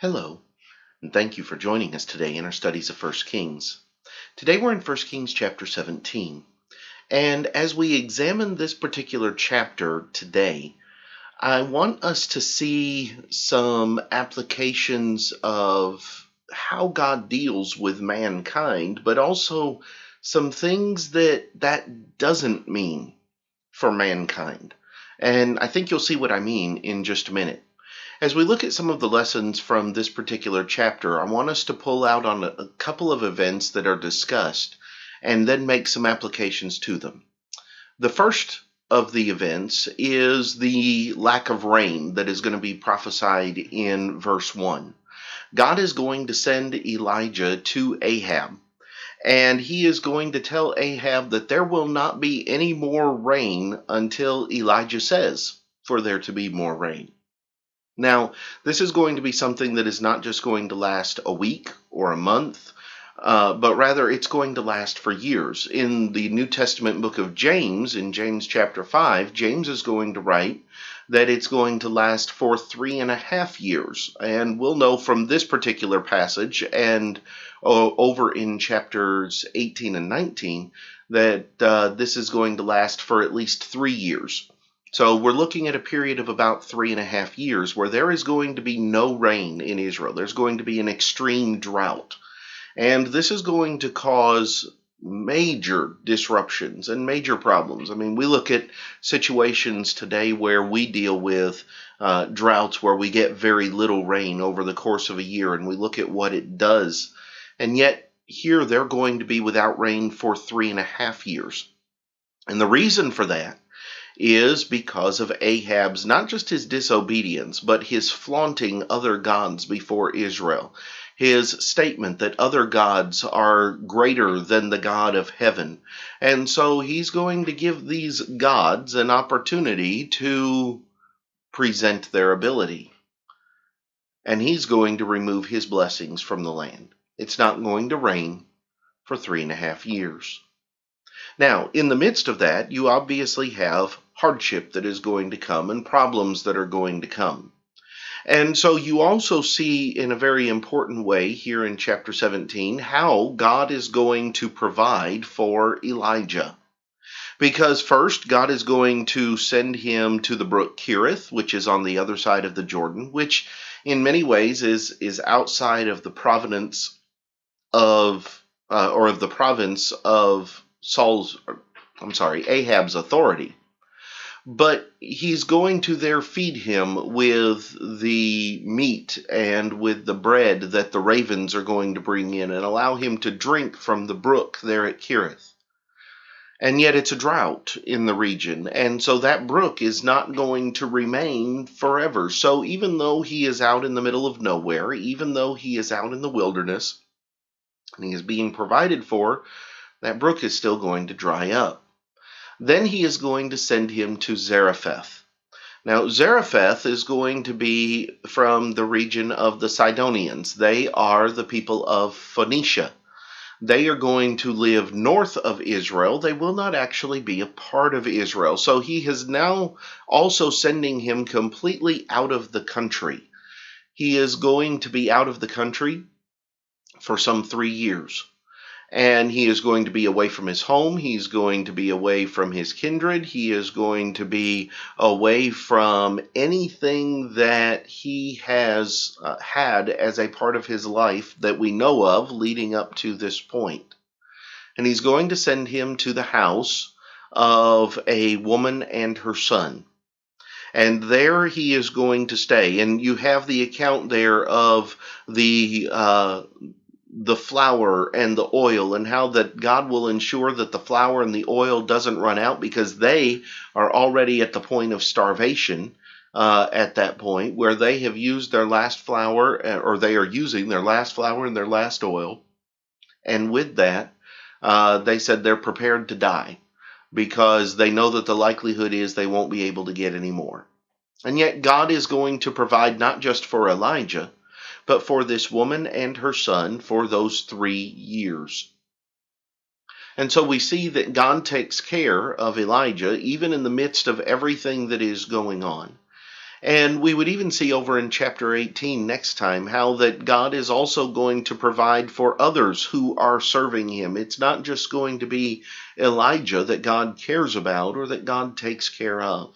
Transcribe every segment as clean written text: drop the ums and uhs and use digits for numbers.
Hello, and thank you for joining us today in our studies of First Kings. Today we're in First Kings chapter 17, and as we examine this particular chapter today, I want us to see some applications of how God deals with mankind, but also some things that doesn't mean for mankind. And I think you'll see what I mean in just a minute. As we look at some of the lessons from this particular chapter, I want us to pull out on a couple of events that are discussed and then make some applications to them. The first of the events is the lack of rain that is going to be prophesied in verse 1. God is going to send Elijah to Ahab, and he is going to tell Ahab that there will not be any more rain until Elijah says for there to be more rain. Now, this is going to be something that is not just going to last a week or a month, but rather it's going to last for years. In the New Testament book of James, in James chapter 5, James is going to write that it's going to last for 3.5 years. And we'll know from this particular passage and over in chapters 18 and 19 that this is going to last for at least 3 years. So we're looking at a period of about 3.5 years where there is going to be no rain in Israel. There's going to be an extreme drought. And this is going to cause major disruptions and major problems. I mean, we look at situations today where we deal with droughts where we get very little rain over the course of a year, and we look at what it does. And yet here they're going to be without rain for 3.5 years. And the reason for that is because of Ahab's, not just his disobedience, but his flaunting other gods before Israel. His statement that other gods are greater than the God of heaven. And so he's going to give these gods an opportunity to present their ability. And he's going to remove his blessings from the land. It's not going to rain for 3.5 years. Now, in the midst of that, you obviously have hardship that is going to come and problems that are going to come. And so you also see in a very important way here in chapter 17 how God is going to provide for Elijah. Because first, God is going to send him to the brook Kerith, which is on the other side of the Jordan, which in many ways is outside of the province of, of the province of Ahab's authority. But he's going to there feed him with the meat and with the bread that the ravens are going to bring in and allow him to drink from the brook there at Kerith. And yet it's a drought in the region, and so that brook is not going to remain forever. So even though he is out in the middle of nowhere, even though he is out in the wilderness, and he is being provided for, that brook is still going to dry up. Then he is going to send him to Zarephath. Now, Zarephath is going to be from the region of the Sidonians. They are the people of Phoenicia. They are going to live north of Israel. They will not actually be a part of Israel. So he is now also sending him completely out of the country. He is going to be out of the country for some 3 years. And he is going to be away from his home. He's going to be away from his kindred. He is going to be away from anything that he has had as a part of his life that we know of leading up to this point. And he's going to send him to the house of a woman and her son. And there he is going to stay. And you have the account there of the flour and the oil, and how that God will ensure that the flour and the oil doesn't run out, because they are already at the point of starvation at that point, where they have used their last flour, or they are using their last flour and their last oil. And with that, they said they're prepared to die because they know that the likelihood is they won't be able to get any more. And yet God is going to provide not just for Elijah, but for this woman and her son for those 3 years. And so we see that God takes care of Elijah even in the midst of everything that is going on. And we would even see over in chapter 18 next time how that God is also going to provide for others who are serving him. It's not just going to be Elijah that God cares about or that God takes care of.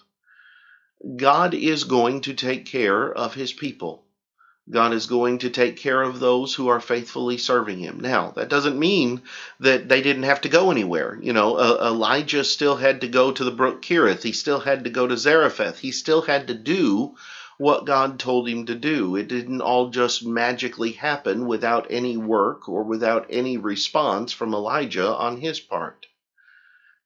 God is going to take care of his people. God is going to take care of those who are faithfully serving him. Now, that doesn't mean that they didn't have to go anywhere. Elijah still had to go to the brook Kerith. He still had to go to Zarephath. He still had to do what God told him to do. It didn't all just magically happen without any work or without any response from Elijah on his part.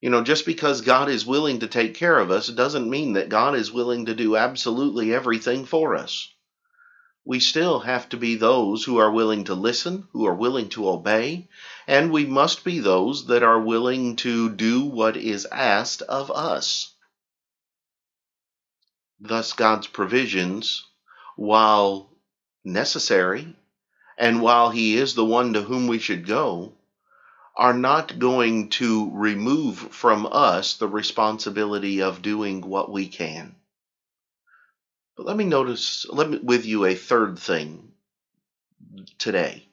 Just because God is willing to take care of us doesn't mean that God is willing to do absolutely everything for us. We still have to be those who are willing to listen, who are willing to obey, and we must be those that are willing to do what is asked of us. Thus, God's provisions, while necessary, and while he is the one to whom we should go, are not going to remove from us the responsibility of doing what we can. But let me with you a third thing today.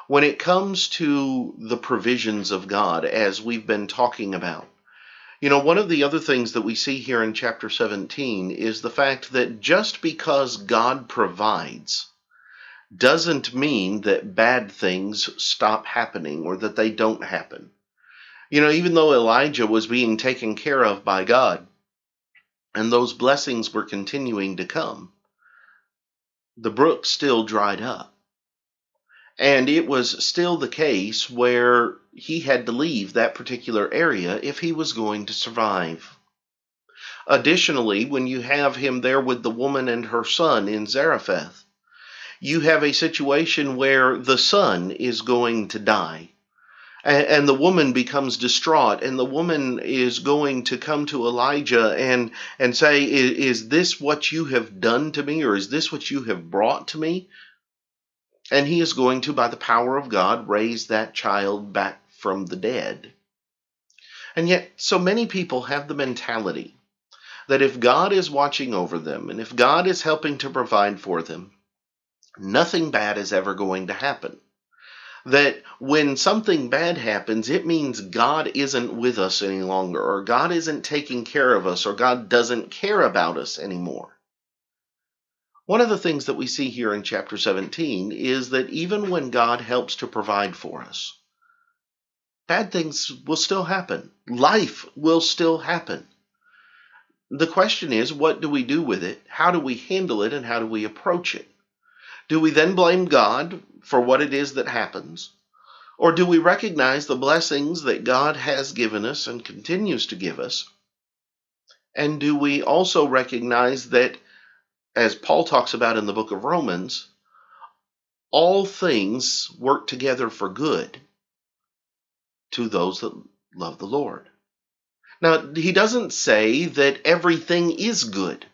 When it comes to the provisions of God, as we've been talking about, one of the other things that we see here in chapter 17 is the fact that just because God provides doesn't mean that bad things stop happening or that they don't happen. Even though Elijah was being taken care of by God and those blessings were continuing to come, the brook still dried up. And it was still the case where he had to leave that particular area if he was going to survive. Additionally, when you have him there with the woman and her son in Zarephath, you have a situation where the son is going to die. And the woman becomes distraught, and the woman is going to come to Elijah and say, is this what you have done to me, or is this what you have brought to me? And he is going to, by the power of God, raise that child back from the dead. And yet, so many people have the mentality that if God is watching over them, and if God is helping to provide for them, nothing bad is ever going to happen. That when something bad happens, it means God isn't with us any longer, or God isn't taking care of us, or God doesn't care about us anymore. One of the things that we see here in chapter 17 is that even when God helps to provide for us, bad things will still happen. Life will still happen. The question is, what do we do with it? How do we handle it, and how do we approach it? Do we then blame God for what it is that happens? Or do we recognize the blessings that God has given us and continues to give us? And do we also recognize that, as Paul talks about in the book of Romans, all things work together for good to those that love the Lord? Now, he doesn't say that everything is good,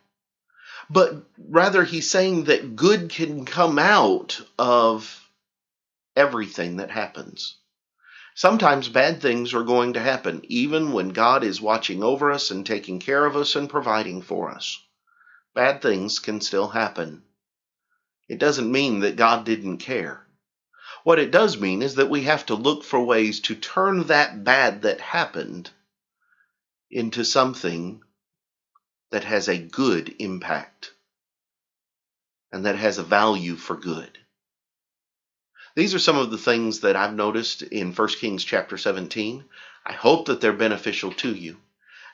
but rather he's saying that good can come out of everything that happens. Sometimes bad things are going to happen, even when God is watching over us and taking care of us and providing for us. Bad things can still happen. It doesn't mean that God didn't care. What it does mean is that we have to look for ways to turn that bad that happened into something that has a good impact and that has a value for good. These are some of the things that I've noticed in 1 Kings chapter 17. I hope that they're beneficial to you.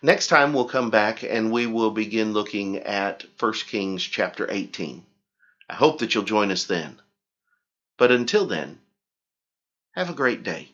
Next time we'll come back and we will begin looking at 1 Kings chapter 18. I hope that you'll join us then. But until then, have a great day.